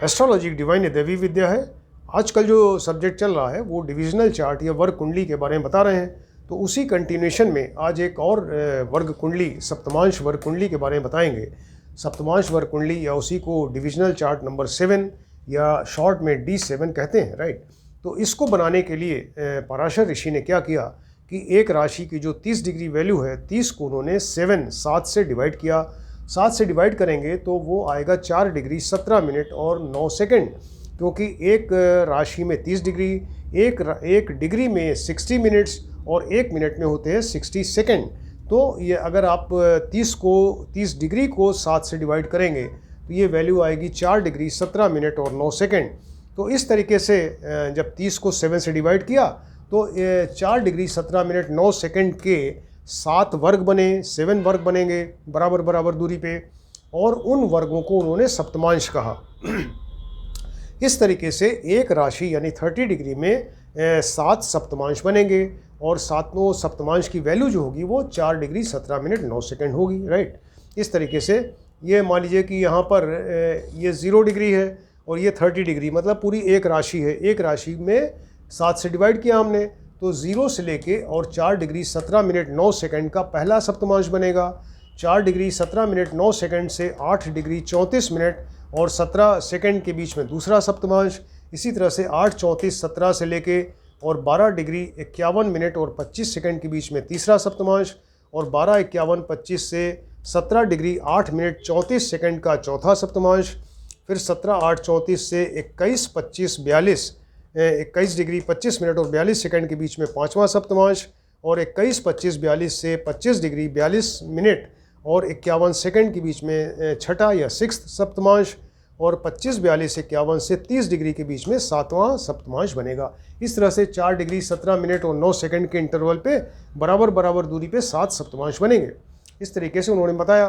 Astrology एक divine दैवी विद्या है। आजकल जो सब्जेक्ट चल रहा है वो डिविजनल चार्ट या वर्ग कुंडली के बारे में बता रहे हैं। तो उसी कंटिन्यूएशन में आज एक और वर्ग कुंडली, सप्तमांश वर्ग कुंडली के बारे में बताएंगे। सप्तमांश वर्ग कुंडली या उसी को डिविजनल चार्ट नंबर 7 या शॉर्ट में D7 कहते हैं, राइट। तो इसको बनाने के लिए पराशर ऋषि ने क्या किया कि एक राशि की जो 30 डिग्री वैल्यू है, 30 को उन्होंने 7 से डिवाइड किया। 7 से डिवाइड करेंगे तो वो आएगा 4 डिग्री 17 मिनट और 9 सेकंड, क्योंकि एक राशि में 30 डिग्री, एक डिग्री में 60 मिनट्स और एक मिनट में होते हैं 60 सेकंड। तो ये अगर आप 30 डिग्री को 7 से डिवाइड करेंगे तो ये वैल्यू आएगी 4 डिग्री 17 मिनट और 9 सेकंड। तो इस तरीके से जब 30 को 7 से डिवाइड किया तो 4 डिग्री 17 मिनट 9 सेकंड के 7 वर्ग बने, 7 वर्ग बनेंगे बराबर बराबर दूरी पे, और उन वर्गों को उन्होंने सप्तमांश कहा। इस तरीके से एक राशि यानी 30 डिग्री में 7 सप्तमांश बनेंगे और 7 सप्तमांश की वैल्यू जो होगी वो 4 डिग्री 17 मिनट 9 सेकंड होगी, राइट। इस तरीके से ये मान लीजिए कि यहाँ पर ये 0 डिग्री है और ये 30 डिग्री, मतलब पूरी एक राशि है। एक राशि में 7 से डिवाइड किया हमने तो 0 से लेके और 4 डिग्री 17 मिनट 9 सेकंड का पहला सप्तमांश बनेगा। 4 डिग्री 17 मिनट 9 सेकंड से 8 डिग्री 34 मिनट और 17 सेकंड के बीच में दूसरा सप्तमांश। इसी तरह से 8 34 17 से लेके और 12 डिग्री 51 मिनट और 25 सेकंड के बीच में तीसरा सप्तमांश, और 12 51 25 से 17 डिग्री 8 मिनट 34 सेकंड का चौथा सप्तमांश। फिर 17 8 34 से 21 25 42 21 डिग्री 25 मिनट और 42 सेकंड के बीच में पाँचवा सप्तमांश, और 21 25 42 से 25 डिग्री 42 मिनट और 51 सेकंड के बीच में छठा या सिक्स्थ सप्तमांश, और 25 42 51 से 30 डिग्री के बीच में 7वां सप्तमांश बनेगा। इस तरह से 4 डिग्री 17 मिनट और 9 सेकंड के इंटरवल पे बराबर बराबर दूरी पे 7 सप्तमांश बनेंगे। इस तरीके से उन्होंने बताया।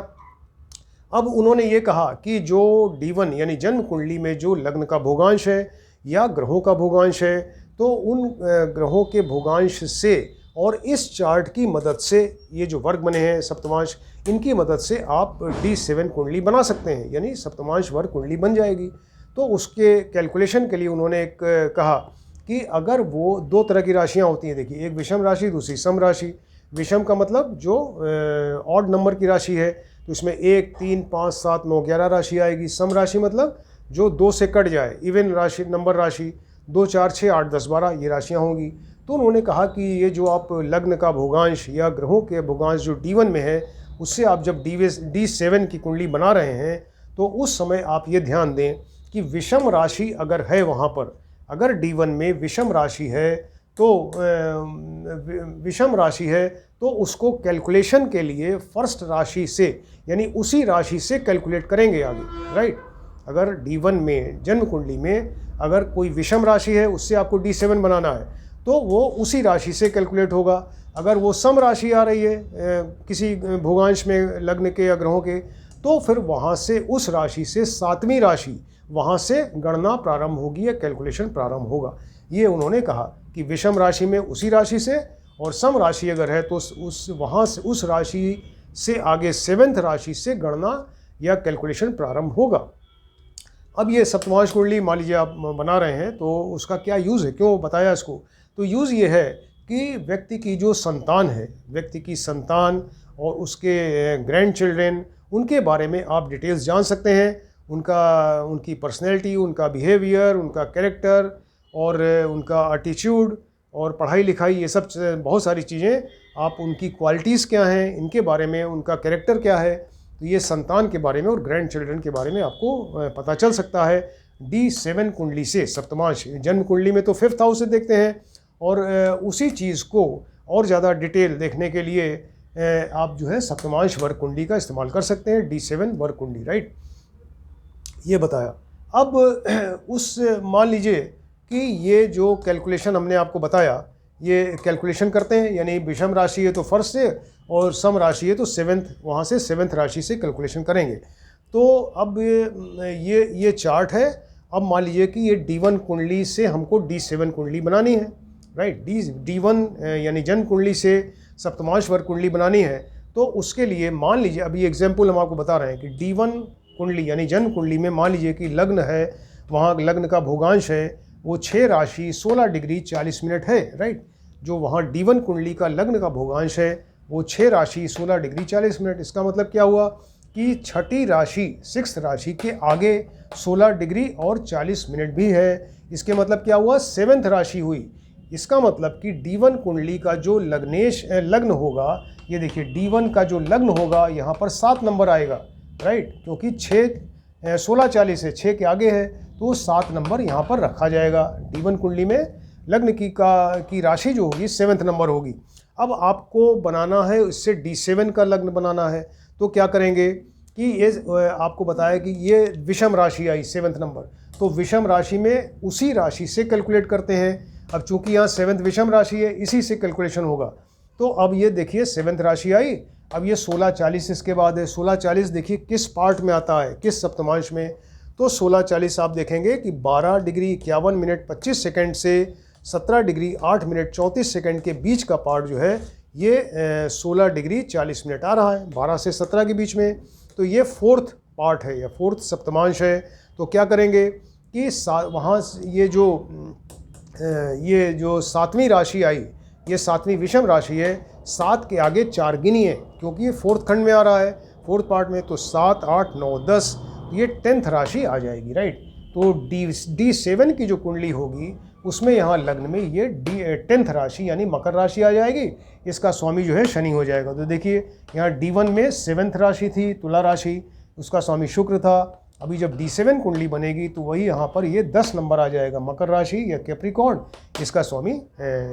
अब उन्होंने ये कहा कि जो D1 यानी जन्म कुंडली में जो लग्न का भोगांश है या ग्रहों का भोगांश है, तो उन ग्रहों के भोगांश से और इस चार्ट की मदद से ये जो वर्ग बने हैं सप्तमांश, इनकी मदद से आप D7 कुंडली बना सकते हैं, यानी सप्तमांश वर्ग कुंडली बन जाएगी। तो उसके कैलकुलेशन के लिए उन्होंने एक कहा कि अगर वो 2 तरह की राशियां होती हैं, देखिए, एक विषम राशि, दूसरी सम राशि। विषम का मतलब जो ऑड नंबर की राशि है, तो इसमें 1 3 5 7 9 11 राशि आएगी। सम राशि मतलब जो 2 से कट जाए, इवन राशि, नंबर राशि 2 4 6 8 10 12 ये राशियां होंगी। तो उन्होंने कहा कि ये जो आप लग्न का भोगांश या ग्रहों के भोगांश जो D1 में है, उससे आप जब D7 की कुंडली बना रहे हैं तो उस समय आप ये ध्यान दें कि विषम राशि अगर है वहाँ पर, अगर D1 में विषम राशि है तो उसको कैलकुलेशन के लिए फर्स्ट राशि से यानी उसी राशि से कैलकुलेट करेंगे आगे, राइट। अगर D1 में जन्म कुंडली में अगर कोई विषम राशि है, उससे आपको D7 बनाना है तो वो उसी राशि से कैलकुलेट होगा। अगर वो सम राशि आ रही है किसी भोगांश में लग्न के या ग्रहों के, तो फिर वहाँ से उस राशि से 7वीं राशि वहाँ से गणना प्रारंभ होगी या कैलकुलेशन प्रारंभ होगा। ये उन्होंने कहा कि विषम राशि में उसी राशि से, और सम राशि अगर है तो उस राशि से आगे 7th राशि से गणना या कैलकुलेशन प्रारंभ होगा। अब ये सप्तमांश कुंडली मान लीजिए आप बना रहे हैं, तो उसका क्या यूज़ है, क्यों बताया इसको? तो यूज़ ये है कि व्यक्ति की जो संतान है, व्यक्ति की संतान और उसके ग्रैंड चिल्ड्रेन, उनके बारे में आप डिटेल्स जान सकते हैं। उनकी पर्सनैलिटी, उनका बिहेवियर, उनका कैरेक्टर और उनका एटीट्यूड और पढ़ाई लिखाई, ये सब बहुत सारी चीज़ें, आप उनकी क्वालिटीज़ क्या हैं, इनके बारे में, उनका कैरेक्टर क्या है, तो ये संतान के बारे में और ग्रैंड चिल्ड्रन के बारे में आपको पता चल सकता है D7 कुंडली से। सप्तमांश जन्म कुंडली में तो 5th हाउस से देखते हैं, और उसी चीज़ को और ज़्यादा डिटेल देखने के लिए आप जो है सप्तमांश वर्ग कुंडली का इस्तेमाल कर सकते हैं, D7 वर्ग कुंडली, राइट। ये बताया। अब मान लीजिए कि ये जो कैलकुलेशन हमने आपको बताया, ये कैलकुलेशन करते हैं, यानी विषम राशि है तो फर्स्ट से, और सम राशि है तो 7th, वहाँ से 7th राशि से कैलकुलेशन करेंगे। तो अब ये चार्ट है। अब मान लीजिए कि ये D1 कुंडली से हमको D7 कुंडली बनानी है, राइट। D1 यानी जन्म कुंडली से सप्तमांश वर्ग कुंडली बनानी है। तो उसके लिए मान लीजिए, अभी एग्जाम्पल हम आपको बता रहे हैं कि D1 कुंडली यानी जन्म कुंडली में मान लीजिए कि लग्न है वहाँ लग्न का भोगांश है वो 6 राशि 16 डिग्री 40 मिनट है, राइट। जो वहाँ D1 कुंडली का लग्न का भोगांश है वो 6 राशि 16 डिग्री 40 मिनट। इसका मतलब क्या हुआ कि छठी राशि 6th राशि के आगे 16 डिग्री और 40 मिनट भी है। इसके मतलब क्या हुआ, 7th राशि हुई। इसका मतलब कि D1 कुंडली का जो लग्न होगा, ये देखिए D1 का जो लग्न होगा यहाँ पर 7 नंबर आएगा, राइट, क्योंकि 16 40 है, 6 के आगे है तो 7 नंबर यहाँ पर रखा जाएगा। D1 कुंडली में लग्न की राशि जो होगी 7th नंबर होगी। अब आपको बनाना है, इससे D7 का लग्न बनाना है तो क्या करेंगे कि ये आपको बताया कि ये विषम राशि आई 7th नंबर, तो विषम राशि में उसी राशि से कैलकुलेट करते हैं। अब चूंकि यहाँ 7th विषम राशि है, इसी से कैलकुलेशन होगा। तो अब ये देखिए 7th राशि आई, अब ये 16 40 इसके बाद है। 16 40 देखिए किस पार्ट में आता है, किस सप्तमांश में, तो 16 40 आप देखेंगे कि 12 डिग्री 51 मिनट 25 सेकंड से 17 डिग्री 8 मिनट 34 सेकंड के बीच का पार्ट जो है ये 16 डिग्री 40 मिनट आ रहा है, 12 से 17 के बीच में। तो ये 4th पार्ट है या 4th सप्तमांश है। तो क्या करेंगे कि वहाँ ये जो 7वीं राशि आई, ये 7वीं विषम राशि है, 7 के आगे 4 गिनिए क्योंकि ये 4th खंड में आ रहा है, 4th पार्ट में, तो 7 8 9 10 ये 10th राशि आ जाएगी, राइट। तो D7 की जो कुंडली होगी उसमें यहाँ लग्न में ये 10th राशि यानी मकर राशि आ जाएगी। इसका स्वामी जो है शनि हो जाएगा। तो देखिए यहाँ D1 में 7th राशि थी तुला राशि, उसका स्वामी शुक्र था। अभी जब D7 कुंडली बनेगी तो वही यहाँ पर ये 10 नंबर आ जाएगा, मकर राशि या कैप्रिकॉर्न, इसका स्वामी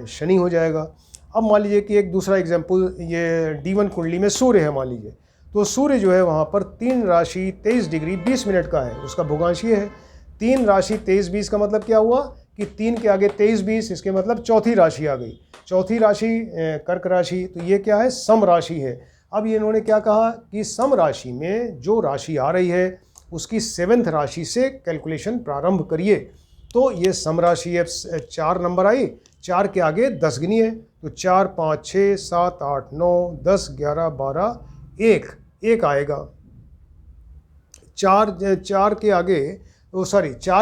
शनि हो जाएगा। अब मान लीजिए कि एक दूसरा एग्जाम्पल, ये D1 कुंडली में सूर्य है मान लीजिए, तो सूर्य जो है वहाँ पर 3 राशि 23 डिग्री 20 मिनट का है, उसका भोगांश ये है। 3 राशि 23 20 का मतलब क्या हुआ कि 3 के आगे 23 20, इसके मतलब चौथी राशि आ गई। चौथी राशि कर्क राशि, तो ये क्या है, सम राशि है। अब ये इन्होंने क्या कहा कि सम राशि में जो राशि आ रही है उसकी 7th राशि से कैलकुलेशन प्रारंभ करिए। तो ये सम राशि है, 4 नंबर आई, 4 के आगे 10 गिनिए, तो 4 5 6 7 8 9 10 11 12 1 आएगा। 4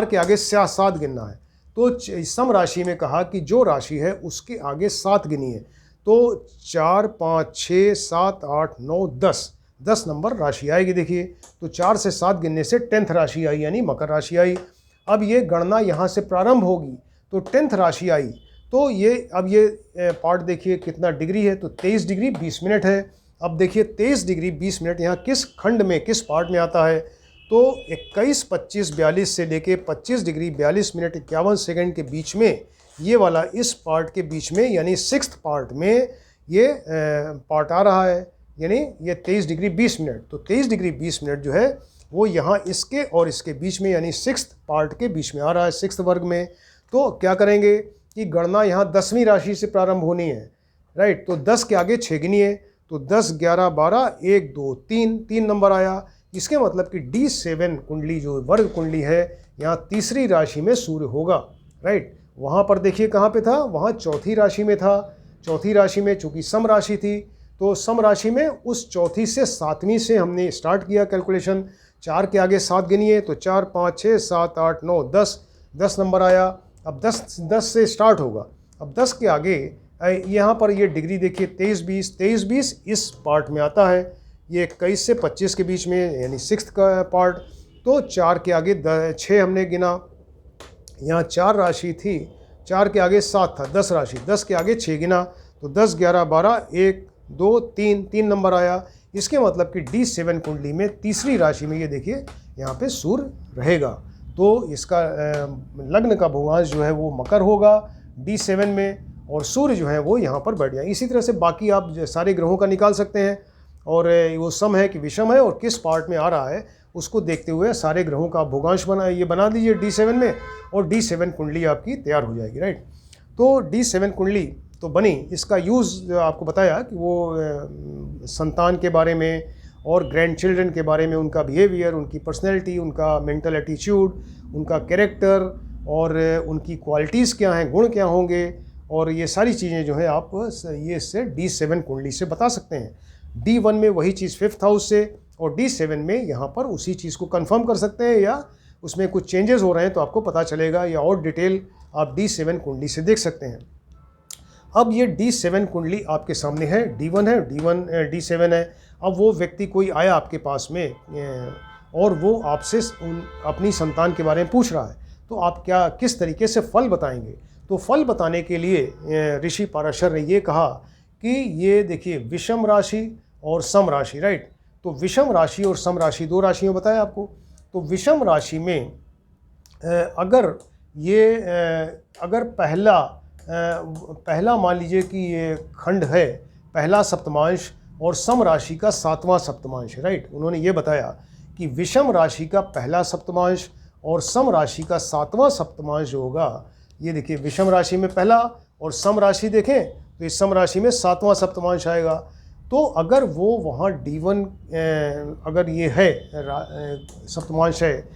के आगे 7 गिनना है। तो सम राशि में कहा कि जो राशि है उसके आगे 7 गिनिए, तो 4 5 6 7 8 9 10 नंबर राशि आएगी। देखिए तो 4 से 7 गिनने से 10th राशि आई यानी मकर राशि आई। अब ये गणना यहाँ से प्रारंभ होगी, तो 10th राशि आई, तो अब ये पार्ट देखिए कितना डिग्री है, तो 23 डिग्री 20 मिनट है। अब देखिए 23 डिग्री 20 मिनट यहाँ किस खंड में, किस पार्ट में आता है, तो 21 25 42 से लेके 25 डिग्री 42 मिनट 51 सेकंड के बीच में, ये वाला इस पार्ट के बीच में यानी 6th पार्ट में ये पार्ट आ रहा है, यानी ये 23 डिग्री 20 मिनट। तो 23 डिग्री 20 मिनट जो है वो यहाँ इसके और इसके बीच में यानी 6th पार्ट के बीच में आ रहा है, 6th वर्ग में। तो क्या करेंगे कि गणना यहाँ 10वीं राशि से प्रारंभ होनी है, राइट। तो 10 के आगे 6 गिनिए, तो 10 11 12 1 2 3 नंबर आया। इसके मतलब कि D7 कुंडली जो वर्ग कुंडली है यहाँ तीसरी राशि में सूर्य होगा, राइट। वहाँ पर देखिए कहाँ पे था, वहाँ चौथी राशि में था। चौथी राशि में चूँकि सम राशि थी, तो सम राशि में उस चौथी से 7वीं से हमने स्टार्ट किया कैलकुलेशन। 4 के आगे 7 गिनिए, तो 4 5 6 7 8 9 10 नंबर आया। अब 10 से स्टार्ट होगा। अब 10 के आगे यहाँ पर ये डिग्री देखिए 23 20 इस पार्ट में आता है, ये 21 से 25 के बीच में यानी 6th का पार्ट। तो 4 के आगे 6 हमने गिना, यहाँ 4 राशि थी, 4 के आगे 7 था, 10 राशि, 10 के आगे 6 गिना, तो 10 11 12 1 2 3 नंबर आया। इसके मतलब कि D7 कुंडली में तीसरी राशि में ये देखिए यहाँ पे सूर्य रहेगा, तो इसका लग्न का भोगांश जो है वो मकर होगा D7 में, और सूर्य जो है वो यहाँ पर बैठ जाए। इसी तरह से बाकी आप सारे ग्रहों का निकाल सकते हैं, और वो सम है कि विषम है और किस पार्ट में आ रहा है उसको देखते हुए सारे ग्रहों का भोगांश बना दीजिए D7 में, और D7 कुंडली आपकी तैयार हो जाएगी, राइट। तो D7 कुंडली तो बनी। इसका यूज़ आपको बताया कि वो संतान के बारे में और ग्रैंड चिल्ड्रन के बारे में, उनका बिहेवियर, उनकी पर्सनैलिटी, उनका मेंटल एटीट्यूड, उनका कैरेक्टर और उनकी क्वालिटीज़ क्या हैं, गुण क्या होंगे, और ये सारी चीज़ें जो है आप ये इससे D7 कुंडली से बता सकते हैं। D1 में वही चीज़ 5th हाउस से, और D7 में यहाँ पर उसी चीज़ को कंफर्म कर सकते हैं या उसमें कुछ चेंजेस हो रहे हैं तो आपको पता चलेगा। या और डिटेल आप D7 कुंडली से देख सकते हैं। अब ये D7 कुंडली आपके सामने है, D1 है, D7 है। अब वो व्यक्ति कोई आया आपके पास में और वो आपसे अपनी संतान के बारे में पूछ रहा है, तो आप क्या किस तरीके से फल बताएंगे? तो फल बताने के लिए ऋषि पाराशर ने ये कहा कि ये देखिए विषम राशि और सम राशि, राइट। तो विषम राशि और सम राशि 2 राशियों बताया आपको। तो विषम राशि में अगर पहला मान लीजिए कि ये खंड है, पहला सप्तमांश और सम राशि का 7वां सप्तमांश है, राइट। उन्होंने ये बताया कि विषम राशि का पहला सप्तमांश और सम राशि का 7वां सप्तमांश जो होगा, ये देखिए विषम राशि में पहला और सम राशि देखें तो इस सम राशि में 7वां सप्तमांश आएगा। तो अगर वो वहाँ D1 अगर ये है सप्तमांश है,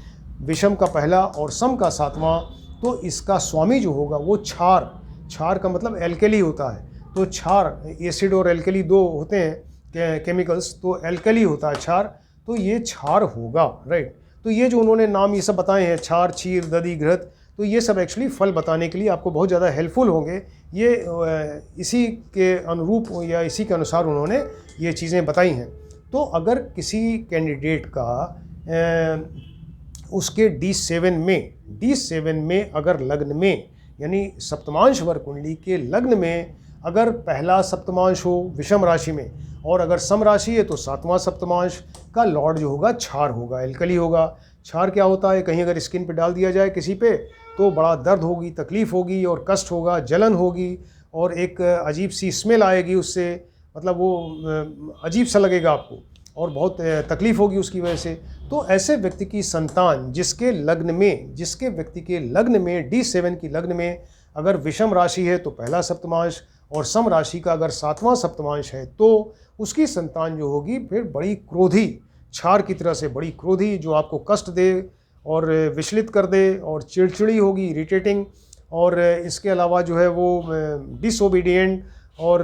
विषम का पहला और सम का 7वां, तो इसका स्वामी जो होगा वो क्षार का मतलब एल्केली होता है। तो क्षार, एसिड और एल्केली 2 होते हैं केमिकल्स, तो एल्केली होता है क्षार, तो ये क्षार होगा, राइट। तो ये जो उन्होंने नाम ये सब बताए हैं, क्षार, क्षीर, दधि, घृत, तो ये सब एक्चुअली फल बताने के लिए आपको बहुत ज़्यादा हेल्पफुल होंगे। ये इसी के अनुरूप या इसी के अनुसार उन्होंने ये चीज़ें बताई हैं। तो अगर किसी कैंडिडेट का उसके D7 में अगर लग्न में, यानी सप्तमांश वर कुंडली के लग्न में अगर पहला सप्तमांश हो विषम राशि में, और अगर सम राशि है तो 7वां सप्तमांश का लॉर्ड जो होगा क्षार होगा, एल्कली होगा। क्षार क्या होता है, कहीं अगर स्किन पे डाल दिया जाए किसी पे तो बड़ा दर्द होगी, तकलीफ़ होगी और कष्ट होगा, जलन होगी और एक अजीब सी स्मेल आएगी उससे, मतलब वो अजीब सा लगेगा आपको और बहुत तकलीफ़ होगी उसकी वजह से। तो ऐसे व्यक्ति की संतान जिसके व्यक्ति के लग्न में D7 की लग्न में अगर विषम राशि है तो पहला सप्तमांश और सम राशि का अगर 7वां सप्तमांश है, तो उसकी संतान जो होगी फिर बड़ी क्रोधी, क्षार की तरह से बड़ी क्रोधी, जो आपको कष्ट दे और विचलित कर दे और चिड़चिड़ी होगी, इरिटेटिंग, और इसके अलावा जो है वो डिसओबीडियंट और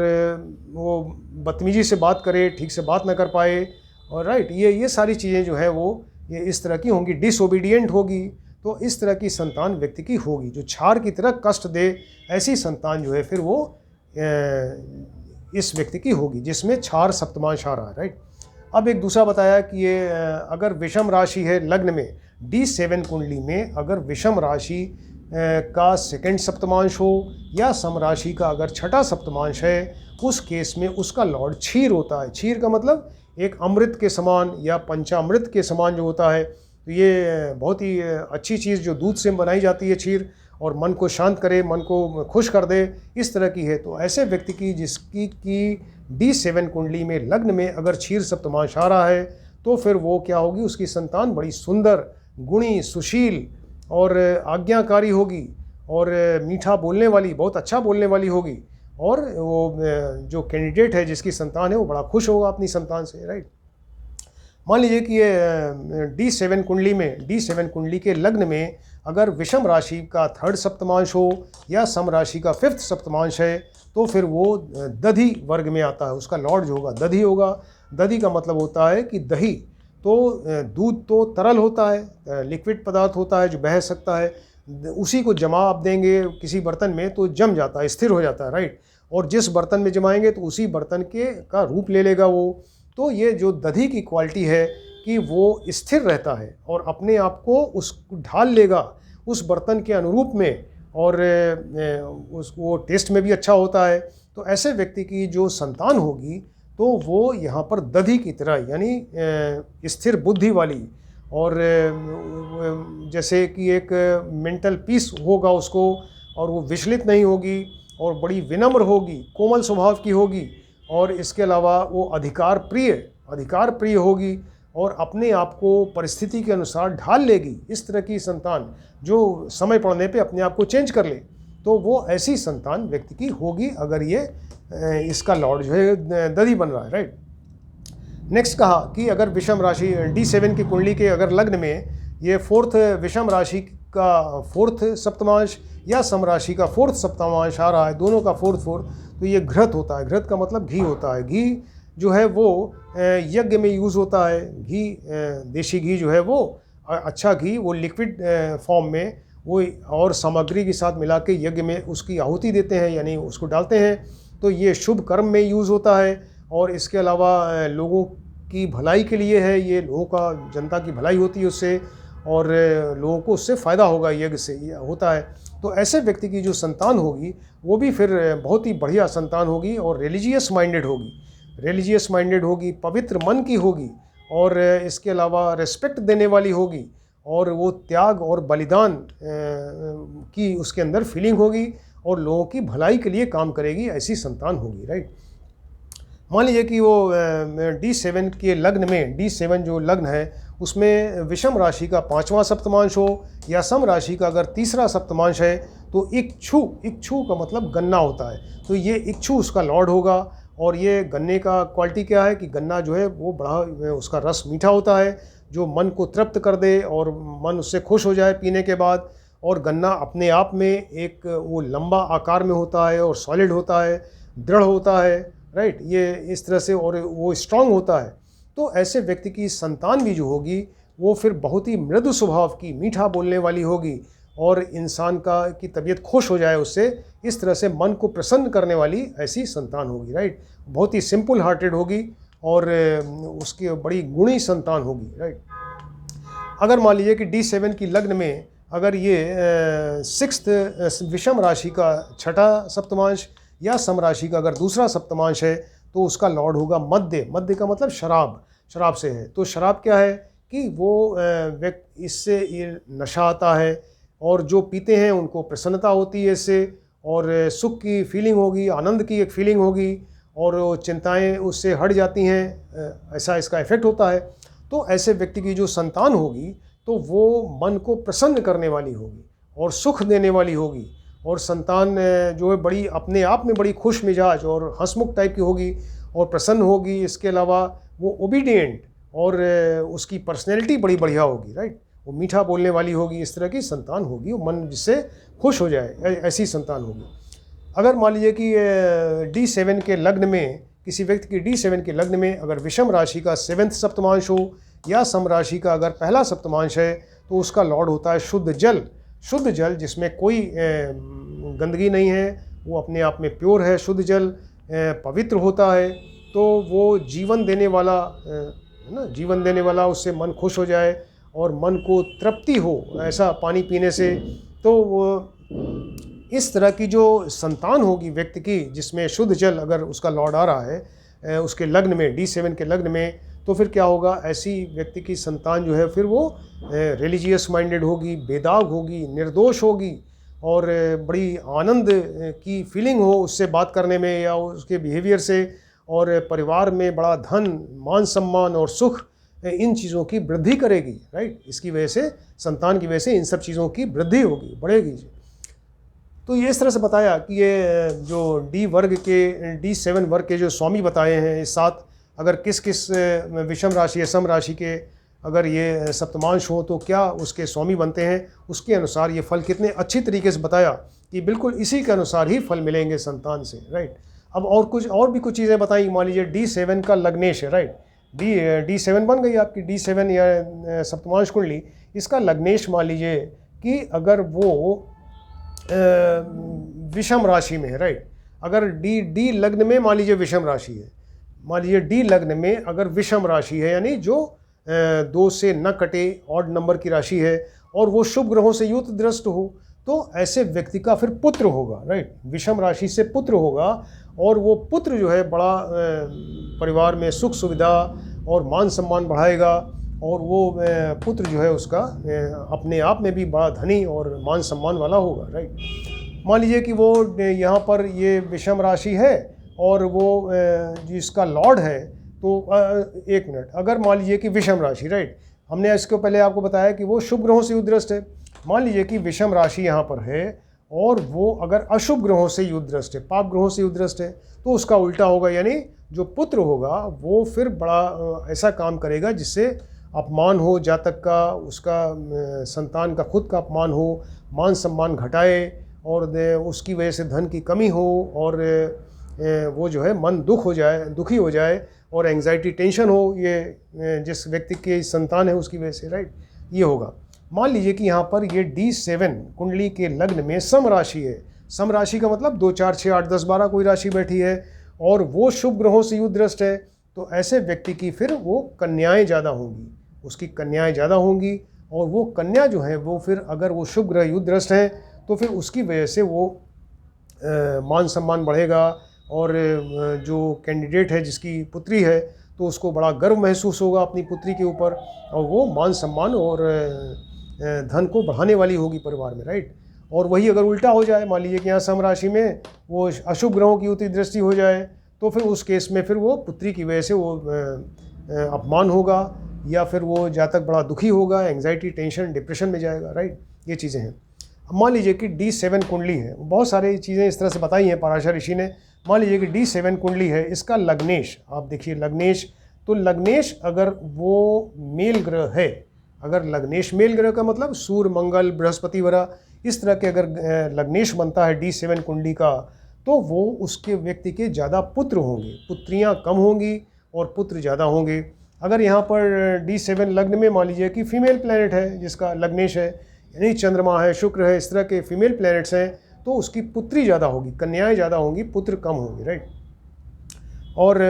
वो बदतमीजी से बात करे, ठीक से बात ना कर पाए, और राइट, ये सारी चीज़ें जो है वो ये इस तरह की होंगी, डिसओबीडियंट होगी। तो इस तरह की संतान व्यक्ति की होगी जो क्षार की तरह कष्ट दे, ऐसी संतान जो है फिर वो इस व्यक्ति की होगी जिसमें क्षार सप्तमांश आ रहा है, राइट। अब एक दूसरा बताया कि ये अगर विषम राशि है लग्न में, D7 कुंडली में अगर विषम राशि का 2nd सप्तमांश हो या सम राशि का अगर 6ठा सप्तमांश है, उस केस में उसका लॉर्ड क्षीर होता है। क्षीर का मतलब एक अमृत के समान या पंचामृत के समान जो होता है। तो ये बहुत ही अच्छी चीज़ जो दूध से बनाई जाती है क्षीर, और मन को शांत करे, मन को खुश कर दे, इस तरह की है। तो ऐसे व्यक्ति की जिसकी की D7 कुंडली में लग्न में अगर क्षीर सप्तमांश आ रहा है, तो फिर वो क्या होगी, उसकी संतान बड़ी सुंदर, गुणी, सुशील और आज्ञाकारी होगी और मीठा बोलने वाली, बहुत अच्छा बोलने वाली होगी, और वो जो कैंडिडेट है जिसकी संतान है वो बड़ा खुश होगा अपनी संतान से, राइट। मान लीजिए कि ये D7 कुंडली के लग्न में अगर विषम राशि का 3rd सप्तमांश हो या सम राशि का 5th सप्तमांश है, तो फिर वो दधि वर्ग में आता है। उसका लॉर्ड जो होगा दधि होगा। दधि का मतलब होता है कि दही, तो दूध तो तरल होता है, लिक्विड पदार्थ होता है जो बह सकता है, उसी को जमा आप देंगे किसी बर्तन में तो जम जाता है, स्थिर हो जाता है, राइट। और जिस बर्तन में जमाएंगे तो उसी बर्तन का रूप ले लेगा वो। तो ये जो दधि की क्वालिटी है कि वो स्थिर रहता है और अपने आप को ढाल लेगा उस बर्तन के अनुरूप में, और वो टेस्ट में भी अच्छा होता है। तो ऐसे व्यक्ति की जो संतान होगी तो वो यहाँ पर दधि की तरह, यानी स्थिर बुद्धि वाली, और जैसे कि एक मेंटल पीस होगा उसको, और वो विचलित नहीं होगी और बड़ी विनम्र होगी, कोमल स्वभाव की होगी, और इसके अलावा वो अधिकार प्रिय होगी और अपने आप को परिस्थिति के अनुसार ढाल लेगी। इस तरह की संतान जो समय पड़ने पे अपने आप को चेंज कर ले, तो वो ऐसी संतान व्यक्ति की होगी अगर ये इसका लॉर्ड जो है दधि बन रहा है, राइट। नेक्स्ट कहा कि अगर विषम राशि D7 की कुंडली के अगर लग्न में ये 4th विषम राशि का 4th सप्तमांश या सम राशि का 4th सप्तमांश आ रहा है, दोनों का 4th, तो ये घृत होता है। घृत का मतलब घी होता है। घी जो है वो यज्ञ में यूज़ होता है। घी, देशी घी जो है वो अच्छा घी वो लिक्विड फॉर्म में वो और सामग्री के साथ मिला के यज्ञ में उसकी आहुति देते हैं, यानी उसको डालते हैं। तो ये शुभ कर्म में यूज़ होता है और इसके अलावा लोगों की भलाई के लिए है, ये लोगों का जनता की भलाई होती है उससे और लोगों को उससे फ़ायदा होगा, यज्ञ से ये होता है। तो ऐसे व्यक्ति की जो संतान होगी वो भी फिर बहुत ही बढ़िया संतान होगी और रिलीजियस माइंडेड होगी, पवित्र मन की होगी और इसके अलावा रिस्पेक्ट देने वाली होगी और वो त्याग और बलिदान की उसके अंदर फीलिंग होगी और लोगों की भलाई के लिए काम करेगी, ऐसी संतान होगी, राइट। मान लीजिए कि वो D7 के लग्न में, D7 जो लग्न है उसमें विषम राशि का 5वां सप्तमांश हो या सम राशि का अगर 3रा सप्तमांश है तो इक्षु का मतलब गन्ना होता है, तो ये इक्षु उसका लॉर्ड होगा। और ये गन्ने का क्वालिटी क्या है कि गन्ना जो है वो बड़ा उसका रस मीठा होता है जो मन को तृप्त कर दे और मन उससे खुश हो जाए पीने के बाद। और गन्ना अपने आप में एक वो लंबा आकार में होता है और सॉलिड होता है, दृढ़ होता है, राइट, ये इस तरह से, और वो स्ट्रांग होता है। तो ऐसे व्यक्ति की संतान भी जो होगी वो फिर बहुत ही मृदु स्वभाव की, मीठा बोलने वाली होगी और इंसान की तबीयत खुश हो जाए उससे, इस तरह से मन को प्रसन्न करने वाली ऐसी संतान होगी, राइट। बहुत ही सिंपल हार्टेड होगी और उसकी बड़ी गुणी संतान होगी, राइट। अगर मान लीजिए कि D7 की लग्न में अगर ये 6th विषम राशि का 6ठा सप्तमांश या सम राशि का अगर 2रा सप्तमांश है तो उसका लॉर्ड होगा मध्य का मतलब शराब से है। तो शराब क्या है कि वो व्यक्ति, इससे ये नशा आता है और जो पीते हैं उनको प्रसन्नता होती है इससे और सुख की फीलिंग होगी, आनंद की एक फीलिंग होगी और चिंताएं उससे हट जाती हैं, ऐसा इसका इफेक्ट होता है। तो ऐसे व्यक्ति की जो संतान होगी तो वो मन को प्रसन्न करने वाली होगी और सुख देने वाली होगी और संतान जो है बड़ी अपने आप में बड़ी खुश मिजाज और हंसमुख टाइप की होगी और प्रसन्न होगी। इसके अलावा वो ओबीडियंट और उसकी पर्सनैलिटी बड़ी बढ़िया होगी, राइट, वो मीठा बोलने वाली होगी, इस तरह की संतान होगी, वो मन जिससे खुश हो जाए ऐसी संतान होगी। अगर मान लीजिए कि D7 के लग्न में, किसी व्यक्ति की D7 के लग्न में अगर विषम राशि का 7th सप्तमांश हो या सम राशि का अगर पहला सप्तमांश है तो उसका लॉर्ड होता है शुद्ध जल जिसमें कोई गंदगी नहीं है, वो अपने आप में प्योर है, शुद्ध जल पवित्र होता है। तो वो जीवन देने वाला है ना, जीवन देने वाला, उससे मन खुश हो जाए और मन को तृप्ति हो ऐसा पानी पीने से। तो वो इस तरह की जो संतान होगी व्यक्ति की जिसमें शुद्ध जल अगर उसका लॉर्ड आ रहा है उसके लग्न में, D7 के लग्न में, तो फिर क्या होगा, ऐसी व्यक्ति की संतान जो है फिर वो रिलीजियस माइंडेड होगी, बेदाग होगी, निर्दोष होगी और बड़ी आनंद की फीलिंग हो उससे बात करने में या उसके बिहेवियर से, और परिवार में बड़ा धन, मान सम्मान और सुख, इन चीज़ों की वृद्धि करेगी, राइट। इसकी वजह से, संतान की वजह से इन सब चीज़ों की वृद्धि होगी, बढ़ेगी। तो ये इस तरह से बताया कि ये जो D7 वर्ग के जो स्वामी बताए हैं, ये 7 अगर किस विषम राशि या सम राशि के अगर ये सप्तमांश हो तो क्या उसके स्वामी बनते हैं, उसके अनुसार ये फल कितने अच्छी तरीके से बताया कि बिल्कुल इसी के अनुसार ही फल मिलेंगे संतान से, राइट। अब और भी कुछ चीज़ें बताई। मान लीजिए D7 का लग्नेश है, राइट, D7 बन गई आपकी D7 या सप्तमांश कुंडली। इसका लग्नेश मान लीजिए कि अगर वो विषम राशि में है, राइट, अगर D लग्न में मान लीजिए विषम राशि है, मान लीजिए D लग्न में अगर विषम राशि है यानी जो 2 से न कटे ऑड नंबर की राशि है और वो शुभ ग्रहों से युक्त दृष्ट हो, तो ऐसे व्यक्ति का फिर पुत्र होगा, राइट, विषम राशि से पुत्र होगा और वो पुत्र जो है बड़ा परिवार में सुख सुविधा और मान सम्मान बढ़ाएगा और वो पुत्र जो है उसका अपने आप में भी बड़ा धनी और मान सम्मान वाला होगा, राइट। मान लीजिए कि वो यहाँ पर ये विषम राशि है और वो जिसका लॉर्ड है, तो 1 मिनट, अगर मान लीजिए कि विषम राशि, राइट, हमने इसको पहले आपको बताया कि वो शुभ ग्रहों से युक्त दृष्ट है। मान लीजिए कि विषम राशि यहाँ पर है और वो अगर अशुभ ग्रहों से युक्त दृष्ट है, पाप ग्रहों से युक्त दृष्ट है, तो उसका उल्टा होगा, यानी जो पुत्र होगा वो फिर बड़ा ऐसा काम करेगा जिससे अपमान हो जातक का, उसका संतान का खुद का अपमान हो, मान सम्मान घटाए और उसकी वजह से धन की कमी हो और वो जो है मन दुखी हो जाए और एंग्जाइटी टेंशन हो, ये जिस व्यक्ति की संतान है उसकी वजह से, राइट। ये होगा। मान लीजिए कि यहाँ पर ये D7 कुंडली के लग्न में सम राशि है। सम राशि का मतलब 2, 4, 6, 8, 10, 12 कोई राशि बैठी है और वो शुभ ग्रहों से युद्ध दृष्ट है, तो ऐसे व्यक्ति की फिर वो कन्याएं ज़्यादा होंगी, उसकी कन्याएं ज़्यादा होंगी। और वो कन्या जो है वो फिर अगर वो शुभ ग्रह युद्ध दृष्ट हैं तो फिर उसकी वजह से वो मान सम्मान बढ़ेगा। और जो कैंडिडेट है जिसकी पुत्री है तो उसको बड़ा गर्व महसूस होगा अपनी पुत्री के ऊपर, और वो मान सम्मान और धन को बढ़ाने वाली होगी परिवार में, राइट। और वही अगर उल्टा हो जाए, मान लीजिए कि यहाँ सम राशि में वो अशुभ ग्रहों की युति दृष्टि हो जाए, तो फिर उस केस में फिर वो पुत्री की वजह से वो अपमान होगा, या फिर वो जातक बड़ा दुखी होगा, एंग्जाइटी, टेंशन, डिप्रेशन में जाएगा, राइट। ये चीज़ें हैं। अब मान लीजिए कि D7 कुंडली है, बहुत सारी चीज़ें इस तरह से बताई हैं पराशर ऋषि ने। मान लीजिए कि D7 कुंडली है, इसका लग्नेश आप देखिए, लग्नेश, तो लग्नेश अगर वो मेल ग्रह है, अगर लग्नेश मेल ग्रह का मतलब सूर्य, मंगल, बृहस्पति वगैरह इस तरह के अगर लग्नेश बनता है D7 कुंडली का, तो वो उसके व्यक्ति के ज़्यादा पुत्र होंगे, पुत्रियाँ कम होंगी और पुत्र ज़्यादा होंगे। अगर यहाँ पर D7 लग्न में मान लीजिए कि फीमेल प्लैनेट है जिसका लग्नेश है, यानी चंद्रमा है, शुक्र है, इस तरह के फीमेल प्लैनेट्स हैं, तो उसकी पुत्री ज़्यादा होगी, कन्याएं ज़्यादा होंगी, पुत्र कम होंगे, राइट। और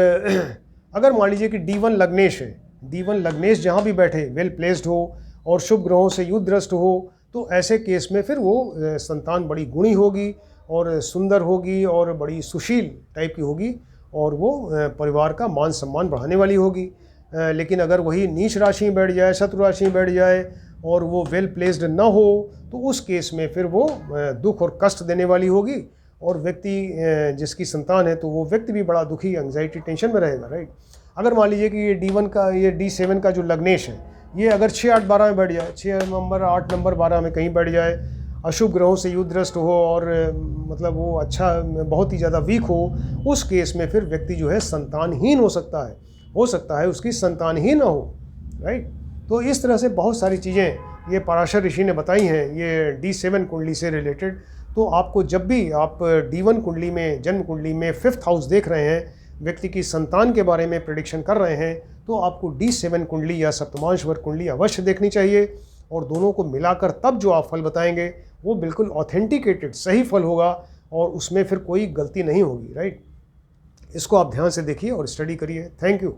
अगर मान लीजिए कि D1 लग्नेश है, D1 लग्नेश जहाँ भी बैठे वेल प्लेस्ड हो और शुभ ग्रहों से युद्ध दृष्ट हो, तो ऐसे केस में फिर वो संतान बड़ी गुणी होगी और सुंदर होगी और बड़ी सुशील टाइप की होगी, और वो परिवार का मान सम्मान बढ़ाने वाली होगी। लेकिन अगर वही नीच राशि में बैठ जाए, शत्रु राशि में बैठ जाए और वो वेल प्लेस्ड ना हो, तो उस केस में फिर वो दुख और कष्ट देने वाली होगी, और व्यक्ति जिसकी संतान है तो वो व्यक्ति भी बड़ा दुखी, एंग्जाइटी, टेंशन में रहेगा, राइट। अगर मान लीजिए कि ये D1 का, ये D7 का जो लग्नेश है, ये अगर 6, 8, 12 में बैठ जाए, 6 नंबर, 8 नंबर, 12 में कहीं बैठ जाए, अशुभ ग्रहों से युद्ध दृष्ट हो और मतलब वो अच्छा बहुत ही ज़्यादा वीक हो, उस केस में फिर व्यक्ति जो है संतानहीन हो सकता है उसकी संतान ही ना हो, राइट। तो इस तरह से बहुत सारी चीज़ें ये पराशर ऋषि ने बताई हैं ये D7 कुंडली से रिलेटेड। तो आपको जब भी आप D1 कुंडली में, जन्म कुंडली में 5th हाउस देख रहे हैं, व्यक्ति की संतान के बारे में प्रेडिक्शन कर रहे हैं, तो आपको D7 कुंडली या सप्तमांश वर्ग कुंडली अवश्य देखनी चाहिए, और दोनों को मिलाकर तब जो आप फल बताएंगे वो बिल्कुल ऑथेंटिकेटेड सही फल होगा, और उसमें फिर कोई गलती नहीं होगी, राइट। इसको आप ध्यान से देखिए और स्टडी करिए। Thank you.